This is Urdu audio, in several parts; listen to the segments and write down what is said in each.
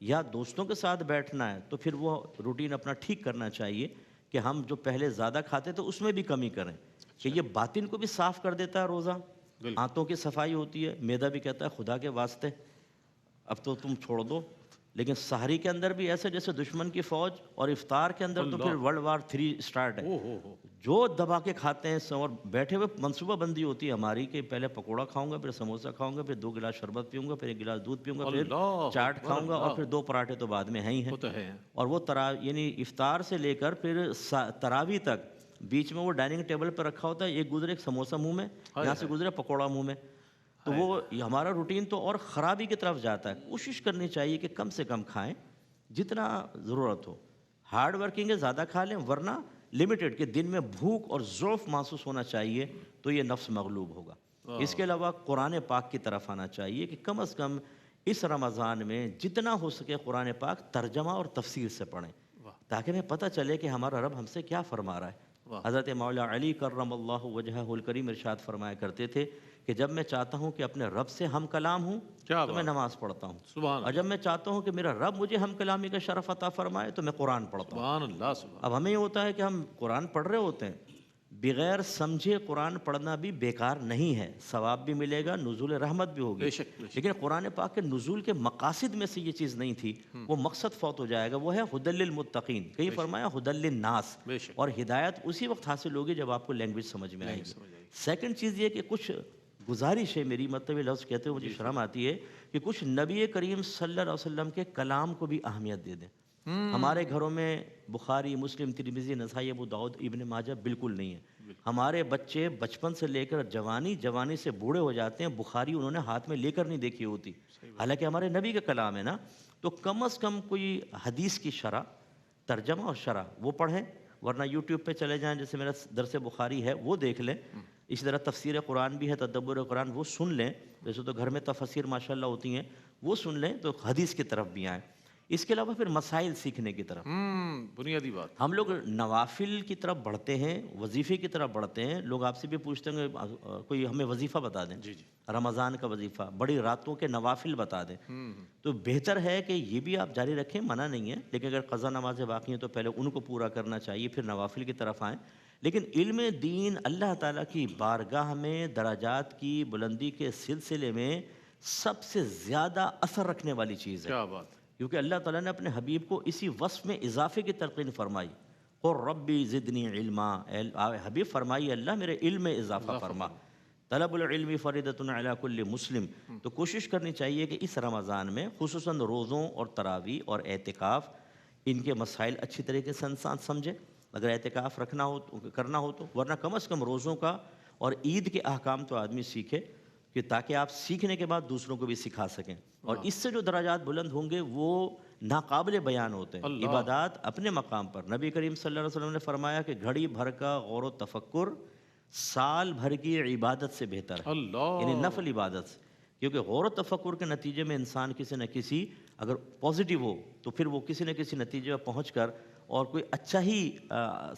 یا دوستوں کے ساتھ بیٹھنا ہے تو پھر وہ روٹین اپنا ٹھیک کرنا چاہیے کہ ہم جو پہلے زیادہ کھاتے تھے اس میں بھی کمی کریں کہ یہ باطن کو بھی صاف کر دیتا ہے روزہ. آنتوں کی صفائی ہوتی ہے. معدہ بھی کہتا ہے خدا کے واسطے اب تو تم چھوڑ دو. لیکن سحری کے اندر بھی ایسے جیسے دشمن کی فوج, اور افطار کے اندر تو پھر ورلڈ وار 3 اسٹارٹ ہے. جو دبا کے کھاتے ہیں اور بیٹھے ہوئے منصوبہ بندی ہوتی ہے ہماری کہ پہلے پکوڑا کھاؤں گا, پھر سموسہ کھاؤں گا, پھر 2 گلاس شربت پیوں گا, پھر 1 گلاس دودھ پیوں گا, پھر چاٹ کھاؤں گا, اور پھر 2 پراٹھے تو بعد میں ہیں ہی ہیں. اور وہ یعنی افطار سے لے کر پھر تراویح تک بیچ میں وہ ڈائننگ ٹیبل پہ رکھا ہوتا ہے, ایک گزرے ایک سموسہ منہ میں, یہاں سے گزرے پکوڑا منہ میں. تو وہ ہمارا روٹین تو اور خرابی کی طرف جاتا ہے. کوشش کرنی چاہیے کہ کم سے کم کھائیں جتنا ضرورت ہو. ہارڈ ورکنگ ہے زیادہ کھا لیں, ورنہ لمیٹڈ کہ دن میں بھوک اور ضعف محسوس ہونا چاہیے تو یہ نفس مغلوب ہوگا. اس کے علاوہ قرآن پاک کی طرف آنا چاہیے کہ کم از کم اس رمضان میں جتنا ہو سکے قرآن پاک ترجمہ اور تفسیر سے پڑھیں تاکہ ہمیں پتہ چلے کہ ہمارا رب ہم سے کیا فرما رہا ہے. حضرت مولا علی کرم اللہ وجہہ الکریم ارشاد فرمایا کرتے تھے کہ جب میں چاہتا ہوں کہ اپنے رب سے ہم کلام ہوں تو میں نماز پڑھتا ہوں, اور جب میں چاہتا ہوں کہ میرا رب مجھے ہم کلامی کا شرف عطا فرمائے تو میں قرآن پڑھتا ہوں. اب ہمیں یہ ہوتا ہے کہ ہم قرآن پڑھ رہے ہوتے ہیں, بغیر سمجھے قرآن پڑھنا بھی بیکار نہیں ہے, ثواب بھی ملے گا, نزول رحمت بھی ہوگی. لیکن قرآن پاک کے نزول کے مقاصد میں سے یہ چیز نہیں تھی, وہ مقصد فوت ہو جائے گا. وہ ہے ہدی للمتقین, کہیں فرمایا ہدی للناس, اور ہدایت اسی وقت حاصل ہوگی جب آپ کو لینگویج سمجھ میں آئے گی. سیکنڈ چیز یہ کہ کچھ گزارش ہے میری, مطلب یہ لفظ کہتے ہوئے مجھے شرم آتی ہے کہ کچھ نبی کریم صلی اللہ علیہ وسلم کے کلام کو بھی اہمیت دے دیں. ہمارے گھروں میں بخاری, مسلم, ترمذی, نسائی, ابو داؤد, ابن ماجہ بالکل نہیں ہے. ہمارے بچے بچپن سے لے کر جوانی سے بوڑھے ہو جاتے ہیں, بخاری انہوں نے ہاتھ میں لے کر نہیں دیکھی ہوتی, حالانکہ ہمارے نبی کا کلام ہے نا. تو کم از کم کوئی حدیث کی شرح, ترجمہ اور شرح وہ پڑھیں, ورنہ یوٹیوب پہ چلے جائیں, جیسے میرا درس بخاری ہے وہ دیکھ لیں. اسی طرح تفسیر قرآن بھی ہے, تدبر قرآن وہ سن لیں. ویسے تو گھر میں تفسیر ماشاءاللہ ہوتی ہیں, وہ سن لیں تو حدیث کی طرف بھی آئیں. اس کے علاوہ پھر مسائل سیکھنے کی طرف, بنیادی بات, ہم لوگ نوافل کی طرف بڑھتے ہیں, وظیفے کی طرف بڑھتے ہیں. لوگ آپ سے بھی پوچھتے ہیں کوئی ہمیں وظیفہ بتا دیں, رمضان کا وظیفہ, بڑی راتوں کے نوافل بتا دیں. تو بہتر ہے کہ یہ بھی آپ جاری رکھیں, منع نہیں ہے, لیکن اگر قضا نمازیں باقی ہیں تو پہلے ان کو پورا کرنا چاہیے, پھر نوافل کی طرف آئیں. لیکن علم دین اللہ تعالیٰ کی بارگاہ میں درجات کی بلندی کے سلسلے میں سب سے زیادہ اثر رکھنے والی چیز ہے. کیا بات, کیونکہ اللہ تعالیٰ نے اپنے حبیب کو اسی وصف میں اضافے کی تلقین فرمائی, اور ربی زدنی علما, حبیب فرمائی اللہ میرے علم میں اضافہ فرما. طلب العلم فریضۃ علی کل مسلم. تو کوشش کرنی چاہیے کہ اس رمضان میں خصوصاً روزوں اور تراویح اور اعتکاف, ان کے مسائل اچھی طریقے سے انسان سمجھے اگر اعتکاف رکھنا ہو کرنا ہو تو, ورنہ کم از کم روزوں کا اور عید کے احکام تو آدمی سیکھے, کہ تاکہ آپ سیکھنے کے بعد دوسروں کو بھی سکھا سکیں. اور اس سے جو درجات بلند ہوں گے وہ ناقابل بیان ہوتے ہیں. عبادات اپنے مقام پر, نبی کریم صلی اللہ علیہ وسلم نے فرمایا کہ گھڑی بھر کا غور و تفکر سال بھر کی عبادت سے بہتر ہے, یعنی نفل عبادت سے. کیونکہ غور و تفکر کے نتیجے میں انسان کسی نہ کسی, اگر پازیٹیو ہو تو پھر وہ کسی نہ کسی نتیجے پر پہنچ کر اور کوئی اچھا ہی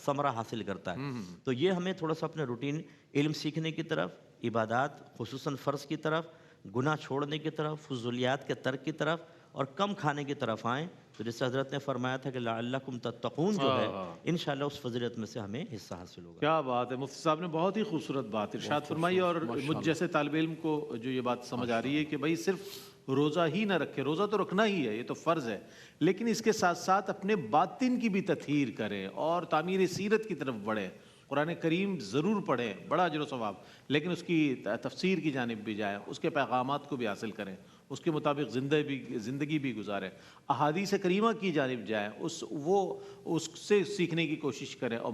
ثمرہ حاصل کرتا ہے. تو یہ ہمیں تھوڑا سا اپنے روٹین, علم سیکھنے کی طرف, عبادات خصوصاً فرض کی طرف, گناہ چھوڑنے کی طرف, فضولیات کے ترک کی طرف, اور کم کھانے کی طرف آئیں. تو جیسے حضرت نے فرمایا تھا کہ لعلکم تتقون جو ہے, انشاءاللہ اس فضیلت میں سے ہمیں حصہ حاصل ہوگا. کیا بات ہے, مفتی صاحب نے بہت ہی خوبصورت بات ارشاد فرمائی. اور مجھ جیسے طالب علم کو جو یہ بات سمجھ آ رہی ہے کہ بھائی صرف روزہ ہی نہ رکھے, روزہ تو رکھنا ہی ہے, یہ تو فرض ہے, لیکن اس کے ساتھ ساتھ اپنے باطن کی بھی تطہیر کرے اور تعمیر سیرت کی طرف بڑھے. قرآن کریم ضرور پڑھیں, بڑا اجر و ثواب, لیکن اس کی تفسیر کی جانب بھی جائیں, اس کے پیغامات کو بھی حاصل کریں, اس کے مطابق زندگی بھی گزاریں, احادیث کریمہ کی جانب جائیں, اس سے سیکھنے کی کوشش کریں, اور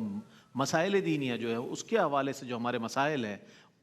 مسائل دینیہ جو ہے اس کے حوالے سے جو ہمارے مسائل ہیں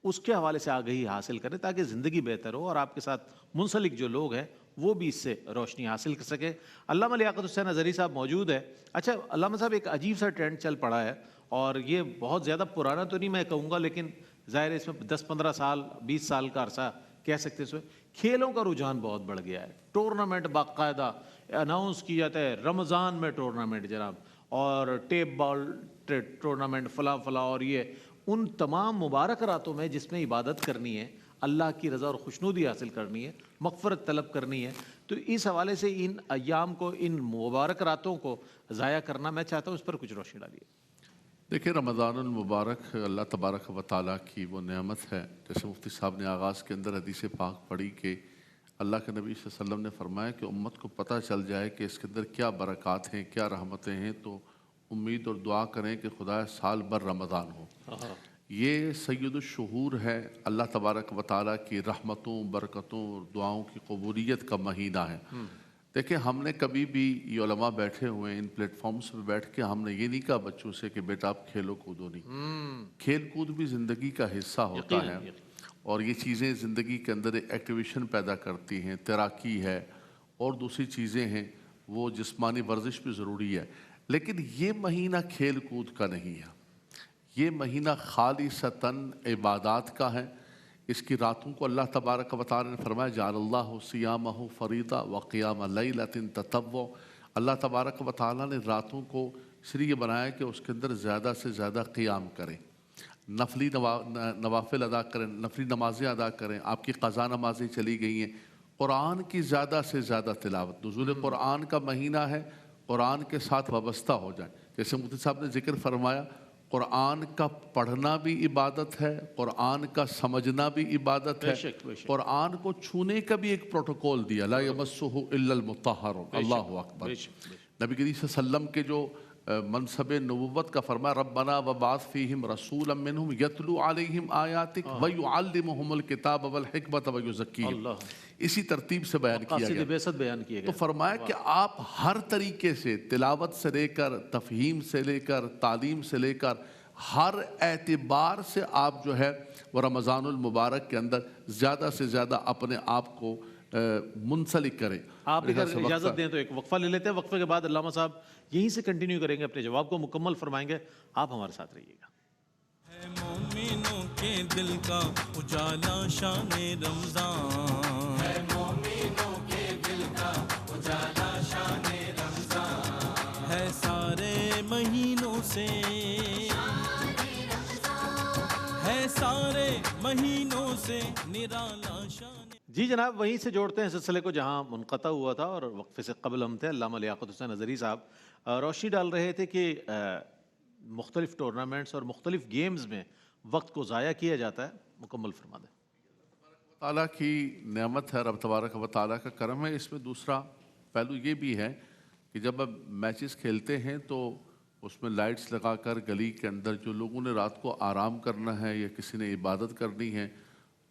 اس کے حوالے سے آگہی حاصل کریں تاکہ زندگی بہتر ہو اور آپ کے ساتھ منسلک جو لوگ ہیں وہ بھی اس سے روشنی حاصل کر سکیں. علامہ لیاقت حسین اظہری صاحب موجود ہے. اچھا علامہ صاحب, ایک عجیب سا ٹرینڈ چل پڑا ہے, اور یہ بہت زیادہ پرانا تو نہیں میں کہوں گا, لیکن ظاہر ہے اس میں 10-15 سال 20 سال کا عرصہ کہہ سکتے ہیں. اس میں کھیلوں کا رجحان بہت بڑھ گیا ہے. ٹورنامنٹ باقاعدہ اناؤنس کیا جاتا ہے, رمضان میں ٹورنامنٹ جناب, اور ٹیپ بال ٹورنامنٹ فلاں فلاں, اور یہ ان تمام مبارک راتوں میں جس میں عبادت کرنی ہے اللہ کی رضا اور خوشنودی حاصل کرنی ہے، مغفرت طلب کرنی ہے، تو اس حوالے سے ان ایام کو، ان مبارک راتوں کو ضائع کرنا، میں چاہتا ہوں اس پر کچھ روشنی ڈالیے۔ دیکھیں، رمضان المبارک اللہ تبارک و تعالیٰ کی وہ نعمت ہے، جیسے مفتی صاحب نے آغاز کے اندر حدیث پاک پڑھی کہ اللہ کے نبی صلی اللہ علیہ وسلم نے فرمایا کہ امت کو پتہ چل جائے کہ اس کے اندر کیا برکات ہیں، کیا رحمتیں ہیں، تو امید اور دعا کریں کہ خدا سال بھر رمضان ہو۔ یہ سید الشہور ہے، اللہ تبارک و تعالیٰ کی رحمتوں، برکتوں اور دعاؤں کی قبولیت کا مہینہ ہے۔ دیکھیں، ہم نے کبھی بھی، یہ علماء بیٹھے ہوئے ہیں ان پلیٹ فارمز پہ بیٹھ کے، ہم نے یہ نہیں کہا بچوں سے کہ بیٹا آپ کھیلو کودو نہیں۔ کھیل کود بھی زندگی کا حصہ ہوتا ہے، اور یہ چیزیں زندگی کے اندر ایکٹیویشن پیدا کرتی ہیں، تیراکی ہے اور دوسری چیزیں ہیں، وہ جسمانی ورزش بھی ضروری ہے۔ لیکن یہ مہینہ کھیل کود کا نہیں ہے، یہ مہینہ خالصتاً عبادات کا ہے۔ اس کی راتوں کو اللہ تبارک و تعالیٰ نے فرمایا جعل اللہ صیامہ فریضہ وقیام لیلۃ تطوع۔ اللہ تبارک و تعالیٰ نے راتوں کو اس لیے بنایا کہ اس کے اندر زیادہ سے زیادہ قیام کریں، نفلی نوافل ادا کریں، نفلی نمازیں ادا کریں۔ آپ کی قضا نمازیں چلی گئی ہیں، قرآن کی زیادہ سے زیادہ تلاوت، نزول قرآن کا مہینہ ہے، قرآن کے ساتھ وابستہ ہو جائیں۔ جیسے مفتی صاحب نے ذکر فرمایا، قرآن کا پڑھنا بھی عبادت ہے، قرآن کا سمجھنا بھی عبادت ہے، قرآن کو چھونے کا بھی ایک پروٹوکول دیا، لا یمسہ الا المطہرون، اللہ اکبر۔ نبی کریم صلی اللہ علیہ وسلم کے جو منصب نبوت کا فرمایا ربنا وبعث فیہم رسولا منہم یتلو علیہم آیاتک ویعلمہم الکتاب والحکمت ویزکیہم، اسی ترتیب سے بیان کیا گیا۔ بعثت بیان کیا گیا، تو فرمایا کہ آپ ہر طریقے سے، تلاوت سے لے کر، تفہیم سے لے کر، تعلیم سے لے کر، ہر اعتبار سے آپ جو ہے وہ رمضان المبارک کے اندر زیادہ سے زیادہ اپنے آپ کو منسلک کریں۔ آپ اگر اجازت دیں تو ایک وقفہ لے لیتے ہیں، وقفے کے بعد علامہ صاحب یہیں سے کنٹینیو کریں گے، اپنے جواب کو مکمل فرمائیں گے، آپ ہمارے ساتھ رہیے گا۔ ہے مومنوں کے دل کا اجالا شان رمضان، ہے مومنوں کے دل کا اجالا شان رمضان، ہے سارے مہینوں سے، ہے سارے مہینوں سے نرالا شان۔ جی جناب، وہیں سے جوڑتے ہیں سلسلے کو جہاں منقطع ہوا تھا، اور وقفے سے قبل ہم تھے علامہ لیاقت حسین اظہری صاحب روشنی ڈال رہے تھے کہ مختلف ٹورنامنٹس اور مختلف گیمز میں وقت کو ضائع کیا جاتا ہے، مکمل فرما دیں۔ تعالیٰ کی نعمت ہے، رب تبارک و تعالیٰ کا کرم ہے۔ اس میں دوسرا پہلو یہ بھی ہے کہ جب اب میچز کھیلتے ہیں تو اس میں لائٹس لگا کر گلی کے اندر جو لوگوں نے رات کو آرام کرنا ہے یا کسی نے عبادت کرنی ہے،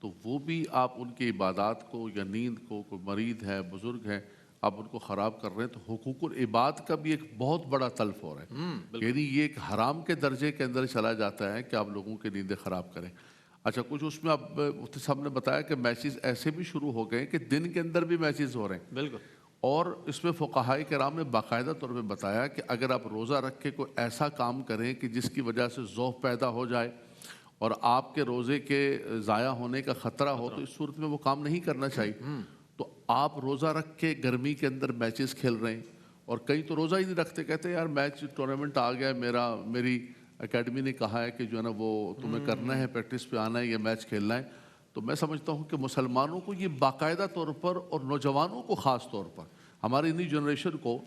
تو وہ بھی آپ ان کی عبادات کو یا نیند کو، کوئی مریض ہے، بزرگ ہے، آپ ان کو خراب کر رہے ہیں، تو حقوق العباد کا بھی ایک بہت بڑا تلف ہو رہا ہے۔ یعنی یہ ایک حرام کے درجے کے اندر چلا جاتا ہے کہ آپ لوگوں کی نیندیں خراب کریں۔ اچھا، کچھ اس میں اب مفتی صاحب نے بتایا کہ میچز ایسے بھی شروع ہو گئے کہ دن کے اندر بھی میچز ہو رہے ہیں، بالکل، اور اس میں فقہائے کرام نے باقاعدہ طور پہ بتایا کہ اگر آپ روزہ رکھ کے کوئی ایسا کام کریں کہ جس کی وجہ سے ذوق پیدا ہو جائے اور آپ کے روزے کے ضائع ہونے کا خطرہ ہو، تو اس صورت میں وہ کام نہیں کرنا چاہیے۔ تو آپ روزہ رکھ کے گرمی کے اندر میچز کھیل رہے ہیں، اور کئی تو روزہ ہی نہیں رکھتے، کہتے ہیں یار میچ ٹورنامنٹ آ گیا، میری اکیڈمی نے کہا ہے کہ جو ہے نا وہ تمہیں کرنا ہے، پریکٹس پہ آنا ہے، یہ میچ کھیلنا ہے۔ تو میں سمجھتا ہوں کہ مسلمانوں کو یہ باقاعدہ طور پر، اور نوجوانوں کو خاص طور پر، ہماری نئی جنریشن کو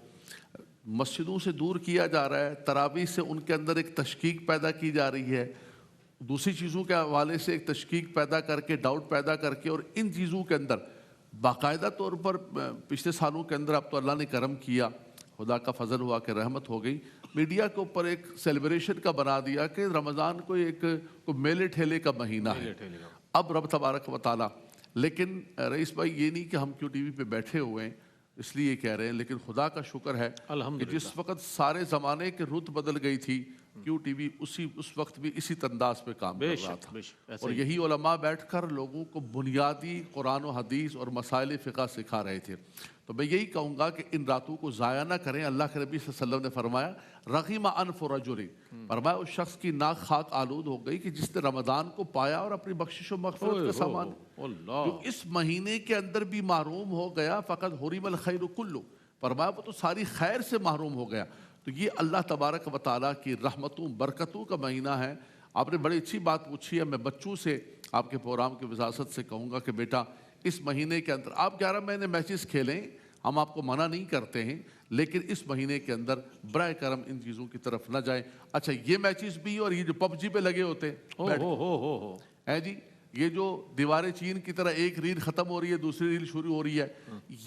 مسجدوں سے دور کیا جا رہا ہے، تراویح سے ان کے اندر ایک تشکیک پیدا کی جا رہی ہے، دوسری چیزوں کے حوالے سے ایک تشکیک پیدا کر کے، ڈاؤٹ پیدا کر کے، اور ان چیزوں کے اندر باقاعدہ طور پر پچھلے سالوں کے اندر اب تو اللہ نے کرم کیا، خدا کا فضل ہوا کہ رحمت ہو گئی، میڈیا کے اوپر ایک سیلیبریشن کا بنا دیا کہ رمضان کو ایک میلے ٹھیلے کا مہینہ ہے۔ اب رب تبارک و تعالیٰ، لیکن رئیس بھائی یہ نہیں کہ ہم کیوں ٹی وی پہ بیٹھے ہوئے ہیں اس لیے کہہ رہے ہیں، لیکن خدا کا شکر ہے کہ جس وقت سارے زمانے کے رت بدل گئی تھی، کیوں ٹی وی اس وقت بھی اسی انداز پہ کام کر رہا تھا، اور یہی علماء بیٹھ کر لوگوں کو بنیادی قرآن و حدیث اور مسائل فقہ سکھا رہے تھے۔ تو میں یہی کہوں گا کہ ان راتوں کو ضائع نہ کریں۔ اللہ کے نبی صلی اللہ علیہ وسلم نے فرمایا رغم انف رجل، فرمایا اس شخص کی ناک خاک آلود ہو گئی کہ جس نے رمضان کو پایا اور اپنی بخشش و مغفرت کا سامان جو اس مہینے کے اندر بھی محروم ہو گیا، فقط حرم الخیر کلو، فرمایا وہ تو ساری خیر سے محروم ہو گیا۔ تو یہ اللہ تبارک و تعالیٰ کی رحمتوں برکتوں کا مہینہ ہے۔ آپ نے بڑی اچھی بات پوچھی ہے. میں بچوں سے آپ کے پروگرام کی وزاست سے کہوں گا کہ بیٹا اس مہینے کے اندر آپ 11 مہینے میچز کھیلیں, ہم آپ کو منع نہیں کرتے ہیں, لیکن اس مہینے کے اندر برائے کرم ان چیزوں کی طرف نہ جائیں. اچھا یہ میچز بھی اور یہ جو پب جی پہ لگے ہوتے ہیں ہو ہے جی, یہ جو دیواریں چین کی طرح ایک ریل ختم ہو رہی ہے دوسری ریل شروع ہو رہی ہے,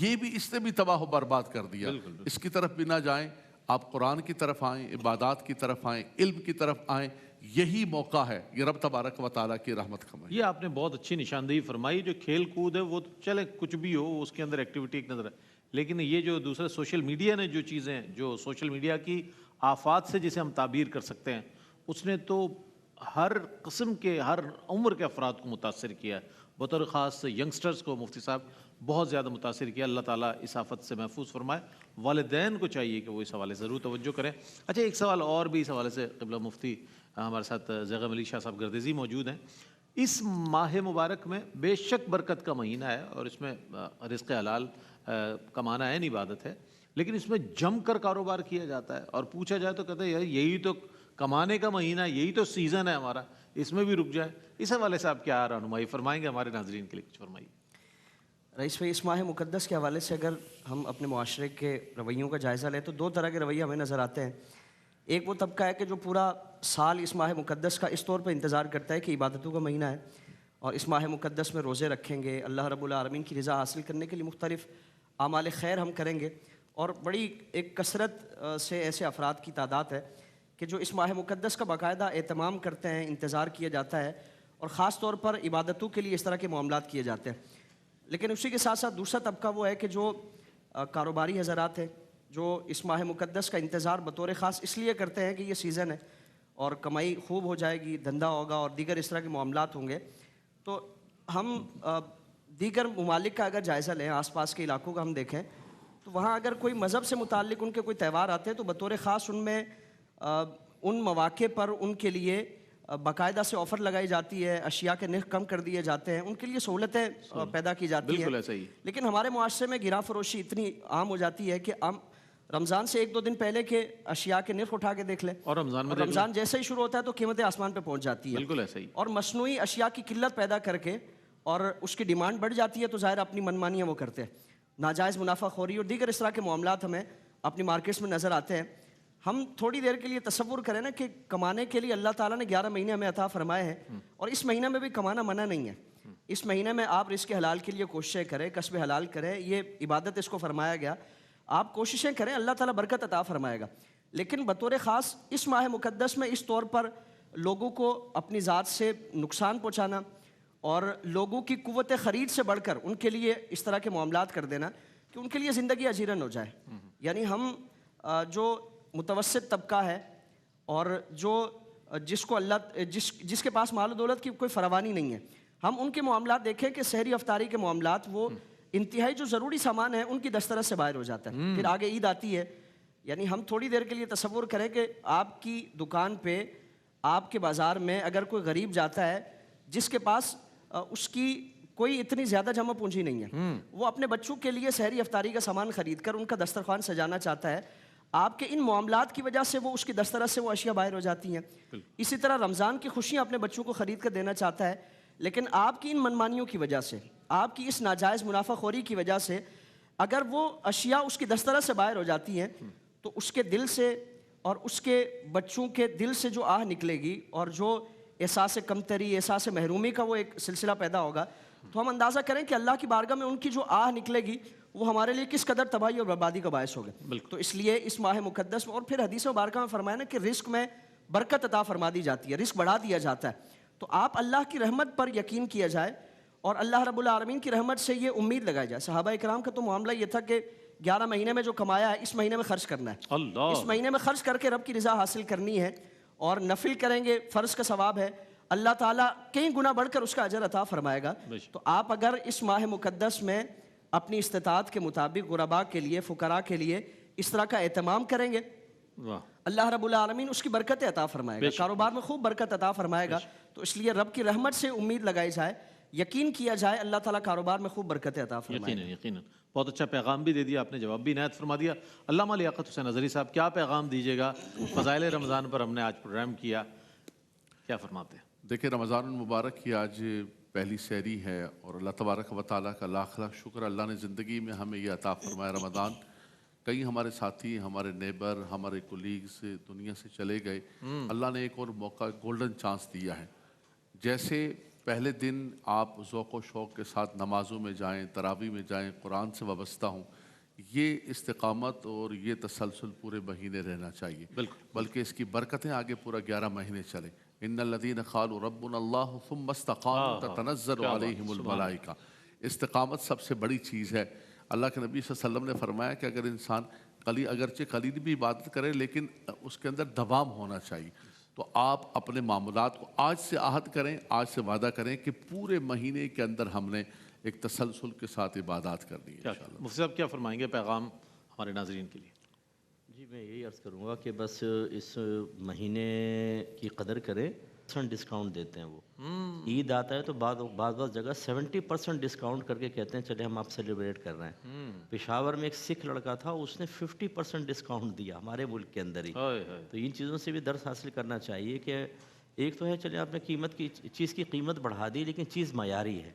یہ بھی اس نے بھی تباہ و برباد کر دیا. اس کی طرف بھی نہ جائیں, آپ قرآن کی طرف آئیں, عبادات کی طرف آئیں, علم کی طرف آئیں. یہی موقع ہے, یہ رب تبارک و تعالیٰ کی رحمت کمائیں. یہ آپ نے بہت اچھی نشاندہی فرمائی. جو کھیل کود ہے وہ چلے کچھ بھی ہو, اس کے اندر ایکٹیویٹی ایک نظر ہے, لیکن یہ جو دوسرے سوشل میڈیا نے جو چیزیں, جو سوشل میڈیا کی آفات سے جسے ہم تعبیر کر سکتے ہیں, اس نے تو ہر قسم کے, ہر عمر کے افراد کو متاثر کیا ہے. بطور خاص ینگسٹرز کو مفتی صاحب بہت زیادہ متاثر کیا. اللہ تعالیٰ اس آفت سے محفوظ فرمائے. والدین کو چاہیے کہ وہ اس حوالے سے ضرور توجہ کریں. اچھا ایک سوال اور بھی اس حوالے سے, قبلہ مفتی ہمارے ساتھ زیغم علی شاہ صاحب گردیزی موجود ہیں. اس ماہ مبارک میں بے شک برکت کا مہینہ ہے اور اس میں رزق حلال کمانا عین عبادت ہے, لیکن اس میں جم کر کاروبار کیا جاتا ہے. اور پوچھا جائے تو کہتے ہیں یار یہی تو کمانے کا مہینہ ہے, یہی تو سیزن ہے ہمارا, اس میں بھی رک جائے. اس حوالے سے آپ کیا رہنمائی فرمائیں گے ہمارے ناظرین کے لیے؟ کچھ فرمائیے. رئیس بھائی, اس ماہ مقدس کے حوالے سے اگر ہم اپنے معاشرے کے رویوں کا جائزہ لیں تو دو طرح کے رویے ہمیں نظر آتے ہیں. ایک وہ طبقہ ہے کہ جو پورا سال اس ماہ مقدس کا اس طور پہ انتظار کرتا ہے کہ عبادتوں کا مہینہ ہے اور اس ماہ مقدس میں روزے رکھیں گے, اللہ رب العالمین کی رضا حاصل کرنے کے لیے مختلف اعمال خیر ہم کریں گے. اور بڑی ایک کثرت سے ایسے افراد کی تعداد ہے کہ جو اس ماہ مقدس کا باقاعدہ اہتمام کرتے ہیں, انتظار کیا جاتا ہے اور خاص طور پر عبادتوں کے لیے اس طرح کے معاملات کیے جاتے ہیں. لیکن اسی کے ساتھ ساتھ دوسرا طبقہ وہ ہے کہ جو کاروباری حضرات ہیں, جو اس ماہ مقدس کا انتظار بطور خاص اس لیے کرتے ہیں کہ یہ سیزن ہے اور کمائی خوب ہو جائے گی, دھندا ہوگا اور دیگر اس طرح کے معاملات ہوں گے. تو ہم دیگر ممالک کا اگر جائزہ لیں, آس پاس کے علاقوں کا ہم دیکھیں تو وہاں اگر کوئی مذہب سے متعلق ان کے کوئی تہوار آتے ہیں تو بطور خاص ان میں ان مواقع پر ان کے لیے باقاعدہ سے آفر لگائی جاتی ہے, اشیاء کے نرخ کم کر دیے جاتے ہیں, ان کے لیے سہولتیں پیدا کی جاتی ہیں. بالکل ایسا ہی. لیکن ہمارے معاشرے میں گراں فروشی اتنی عام ہو جاتی ہے کہ ہم رمضان سے 1-2 دن پہلے کے اشیاء کے نرخ اٹھا کے دیکھ لیں اور رمضان جیسے ہی شروع ہوتا ہے تو قیمتیں آسمان پہ پہنچ جاتی ہیں. بالکل ایسا ہی. اور مصنوعی اشیاء کی قلت پیدا کر کے اور اس کی ڈیمانڈ بڑھ جاتی ہے تو ظاہر اپنی منمانیاں وہ کرتے ہیں. ناجائز منافع خوری اور دیگر اس طرح کے معاملات ہمیں اپنی مارکیٹس میں نظر آتے ہیں. ہم تھوڑی دیر کے لیے تصور کریں نا کہ کمانے کے لیے اللہ تعالیٰ نے 11 مہینے ہمیں عطا فرمائے ہیں اور اس مہینے میں بھی کمانا منع نہیں ہے. اس مہینے میں آپ رزق حلال کے لیے کوششیں کریں, کسب حلال کریں, یہ عبادت اس کو فرمایا گیا. آپ کوششیں کریں, اللہ تعالیٰ برکت عطا فرمائے گا. لیکن بطور خاص اس ماہ مقدس میں اس طور پر لوگوں کو اپنی ذات سے نقصان پہنچانا اور لوگوں کی قوت خرید سے بڑھ کر ان کے لیے اس طرح کے معاملات کر دینا کہ ان کے لیے زندگی اجیرن ہو جائے. یعنی ہم جو متوسط طبقہ ہے اور جو جس کو اللہ جس کے پاس مال و دولت کی کوئی فراوانی نہیں ہے, ہم ان کے معاملات دیکھیں کہ سحری افطاری کے معاملات وہ انتہائی جو ضروری سامان ہے ان کی دسترس سے باہر ہو جاتا ہے. پھر آگے عید آتی ہے, یعنی ہم تھوڑی دیر کے لیے تصور کریں کہ آپ کی دکان پہ, آپ کے بازار میں اگر کوئی غریب جاتا ہے جس کے پاس اس کی کوئی اتنی زیادہ جمع پونجی نہیں ہے, وہ اپنے بچوں کے لیے سحری افطاری کا سامان خرید کر ان کا دسترخوان سجانا چاہتا ہے, آپ کے ان معاملات کی وجہ سے وہ اس کی دسترس سے وہ اشیاء باہر ہو جاتی ہیں. اسی طرح رمضان کی خوشیاں اپنے بچوں کو خرید کر دینا چاہتا ہے, لیکن آپ کی ان منمانیوں کی وجہ سے, آپ کی اس ناجائز منافع خوری کی وجہ سے اگر وہ اشیاء اس کی دسترس سے باہر ہو جاتی ہیں تو اس کے دل سے اور اس کے بچوں کے دل سے جو آہ نکلے گی اور جو احساس کمتری, احساس محرومی کا وہ ایک سلسلہ پیدا ہوگا, تو ہم اندازہ کریں کہ اللہ کی بارگاہ میں ان کی جو آہ نکلے گی وہ ہمارے لیے کس قدر تباہی اور بربادی کا باعث ہوگا. تو اس لیے اس ماہ مقدس میں, اور پھر حدیث مبارکہ میں فرمایا نا کہ رزق میں برکت عطا فرما دی جاتی ہے, رزق بڑھا دیا جاتا ہے. تو آپ اللہ کی رحمت پر یقین کیا جائے اور اللہ رب العالمین کی رحمت سے یہ امید لگائی جائے. صحابہ اکرام کا تو معاملہ یہ تھا کہ 11 مہینے میں جو کمایا ہے اس مہینے میں خرچ کرنا ہے, اس مہینے میں خرچ کر کے رب کی رضا حاصل کرنی ہے, اور نفل کریں گے, فرض کا ثواب ہے, اللہ تعالیٰ کئی گنا بڑھ کر اس کا اجر عطا فرمائے گا. تو آپ اگر اس ماہ مقدس میں اپنی استطاعت کے مطابق غرباء کے لیے, فقراء کے لیے اس طرح کا اہتمام کریں گے, اللہ رب العالمین اس کی برکت عطا فرمائے گا, کاروبار میں خوب برکت عطا فرمائے گا. تو اس لیے رب کی رحمت سے امید لگائی جائے, یقین کیا جائے, اللہ تعالیٰ کاروبار میں خوب برکت عطا فرمائے گا. یقیناً بہت اچھا پیغام بھی دے دیا آپ نے, جواب بھی عنایت فرما دیا. علامہ لیاقت حسین اظہری صاحب, کیا پیغام دیجیے گا؟ فضائل رمضان پر ہم نے آج پروگرام کیا. کیا فرماتے ہیں؟ دیکھیں رمضان المبارک کی آج پہلی سحری ہے اور اللہ تبارک و تعالیٰ کا لاکھ لاکھ شکر، اللہ نے زندگی میں ہمیں یہ عطا فرمایا رمضان۔ کئی ہمارے ساتھی، ہمارے نیبر، ہمارے کولیگز دنیا سے چلے گئے، اللہ نے ایک اور موقع، گولڈن چانس دیا ہے۔ جیسے پہلے دن آپ ذوق و شوق کے ساتھ نمازوں میں جائیں، تراویح میں جائیں، قرآن سے وابستہ ہوں، یہ استقامت اور یہ تسلسل پورے مہینے رہنا چاہیے، بلکہ اس کی برکتیں آگے پورا 11 مہینے چلیں۔ ان الذین قالوا ربنا اللہ ثم استقاموا تتنزل علیہم الملائکہ۔ استقامت سب سے بڑی چیز ہے۔ اللہ کے نبی صلی اللہ علیہ وسلم نے فرمایا کہ اگر انسان اگرچہ قلیل بھی عبادت کرے لیکن اس کے اندر دوام ہونا چاہیے۔ تو آپ اپنے معمولات کو آج سے عہد کریں، آج سے وعدہ کریں کہ پورے مہینے کے اندر ہم نے ایک تسلسل کے ساتھ عبادات کرنی ہے انشاءاللہ۔ مفتی صاحب کیا فرمائیں گے پیغام ہمارے ناظرین کے لیے؟ جی میں یہی عرض کروں گا کہ بس اس مہینے کی قدر کریں۔ ڈسکاؤنٹ دیتے ہیں وہ، عید آتا ہے تو بعض جگہ 70% ڈسکاؤنٹ کر کے کہتے ہیں چلے ہم آپ سیلیبریٹ کر رہے ہیں۔ پشاور میں ایک سکھ لڑکا تھا، اس نے 50% ڈسکاؤنٹ دیا ہمارے ملک کے اندر ہی۔ تو ان چیزوں سے بھی درس حاصل کرنا چاہیے کہ ایک تو ہے چلے آپ نے قیمت کی چیز کی قیمت بڑھا دی لیکن چیز معیاری ہے۔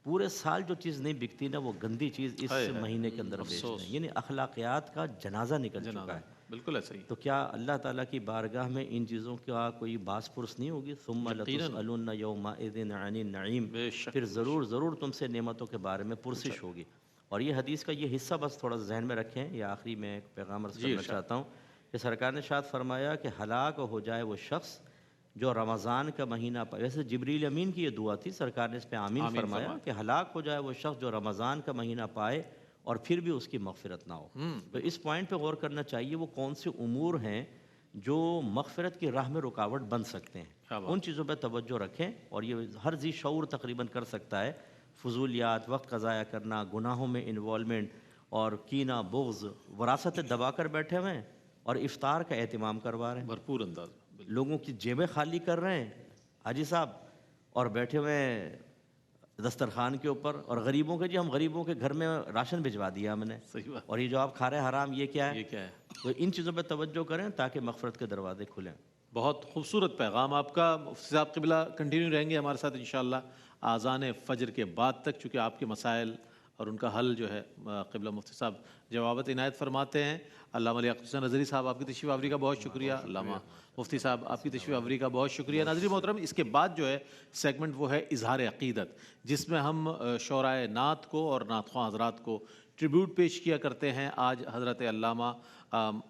پورے سال جو چیز نہیں بکتی نا وہ گندی چیز اس مہینے کے اندر بیچتے ہیں، یعنی اخلاقیات کا جنازہ نکل چکا ہے۔ بالکل ایسا ہی۔ تو کیا اللہ تعالیٰ کی بارگاہ میں ان چیزوں کا کوئی باس پرس نہیں ہوگی؟ ثم لتسألن یومئذ عن النعیم، پھر ضرور تم سے نعمتوں کے بارے میں پرسش ہوگی۔ اور یہ حدیث کا یہ حصہ بس تھوڑا ذہن میں رکھیں، یہ آخری میں ایک پیغام عرض کرنا چاہتا ہوں کہ سرکار نے شاد فرمایا کہ ہلاک ہو جائے وہ شخص جو رمضان کا مہینہ پائے۔ ویسے جبریل امین کی یہ دعا تھی، سرکار نے اس پہ آمین فرمایا کہ ہلاک ہو جائے وہ شخص جو رمضان کا مہینہ پائے اور پھر بھی اس کی مغفرت نہ ہو۔ تو اس پوائنٹ پہ غور کرنا چاہیے وہ کون سے امور ہیں جو مغفرت کی راہ میں رکاوٹ بن سکتے ہیں، ان چیزوں پہ توجہ رکھیں۔ اور یہ ہر ذی شعور تقریباً کر سکتا ہے، فضولیات، وقت کا ضائع کرنا، گناہوں میں انوالومنٹ اور کینہ، بغض، وراثت دبا کر بیٹھے ہوئے ہیں اور افطار کا اہتمام کروا رہے ہیں، بھرپور انداز، لوگوں کی جیبیں خالی کر رہے ہیں حاجی صاحب، اور بیٹھے ہوئے ہیں دسترخوان کے اوپر، اور غریبوں کے، جی ہم غریبوں کے گھر میں راشن بھجوا دیا ہم نے، صحیح بات، اور یہ جو آپ کھا رہے ہیں حرام، یہ کیا ہے؟ یہ کیا ہے؟ تو ان چیزوں پہ توجہ کریں تاکہ مغفرت کے دروازے کھلیں۔ بہت خوبصورت پیغام آپ کا مفتی صاحب۔ قبلہ کنٹینیو رہیں گے ہمارے ساتھ انشاءاللہ اذان فجر کے بعد تک، چونکہ آپ کے مسائل اور ان کا حل جو ہے قبلہ مفتی صاحب جوابت عنایت فرماتے ہیں۔ علامہ علی حسین نظری صاحب آپ کی تشریف آوری کا بہت شکریہ، علامہ مفتی صاحب آپ کی تشریف آوری کا بہت شکریہ۔ ناظرین محترم، اس کے بعد جو ہے سیگمنٹ وہ ہے اظہار عقیدت، جس میں ہم شعرائے نعت کو اور نعت خواں حضرات کو ٹریبیوٹ پیش کیا کرتے ہیں۔ آج حضرت علامہ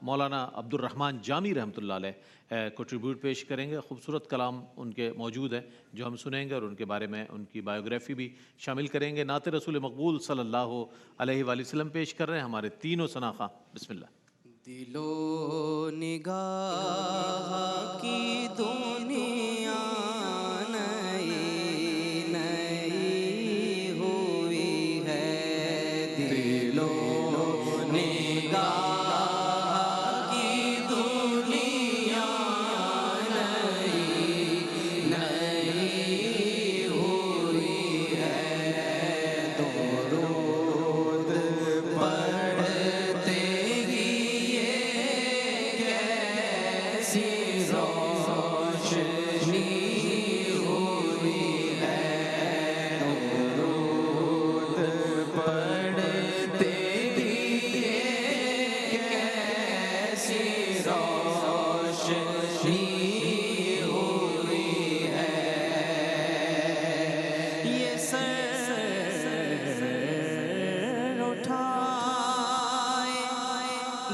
مولانا عبد الرحمن جامی رحمۃ اللہ علیہ کو ٹریبیوٹ پیش کریں گے۔ خوبصورت کلام ان کے موجود ہے جو ہم سنیں گے، اور ان کے بارے میں ان کی بایوگرافی بھی شامل کریں گے۔ نعت رسول مقبول صلی اللہ علیہ وآلہ وسلم پیش کر رہے ہیں ہمارے تینوں ثناخواں۔ بسم اللہ۔ دل و نگاہ کی دنیا نئی نئی ہوئی ہے، دل و نگاہ کی دنیا نئی نئی ہوئی ہے، درود پڑھتے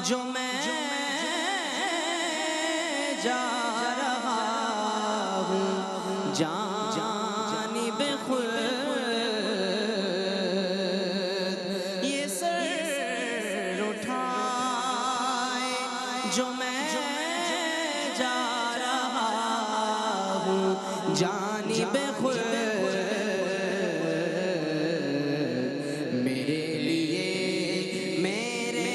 جو میں جا رہا ہوں جانب خود، یہ سر اٹھائے جو میں جا رہا ہوں جانب خود، میرے لیے میرے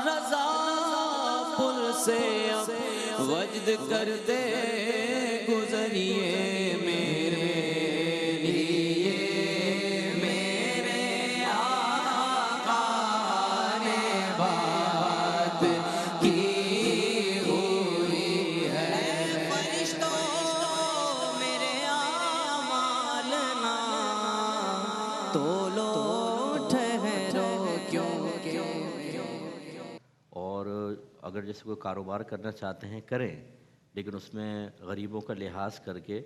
رضا پل سے اب وجد کرتے گزریے میرے لیے میرے آقا نے بات کی ہوئی ہے فرشتوں میرے اعمال نہ تولو ٹھہرو کیوں اور اگر جیسے کوئی کاروبار کرنا چاہتے ہیں کریں، لیکن اس میں غریبوں کا لحاظ کر کے،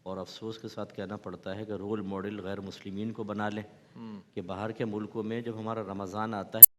اور افسوس کے ساتھ کہنا پڑتا ہے کہ رول ماڈل غیر مسلمین کو بنا لیں کہ باہر کے ملکوں میں جب ہمارا رمضان آتا ہے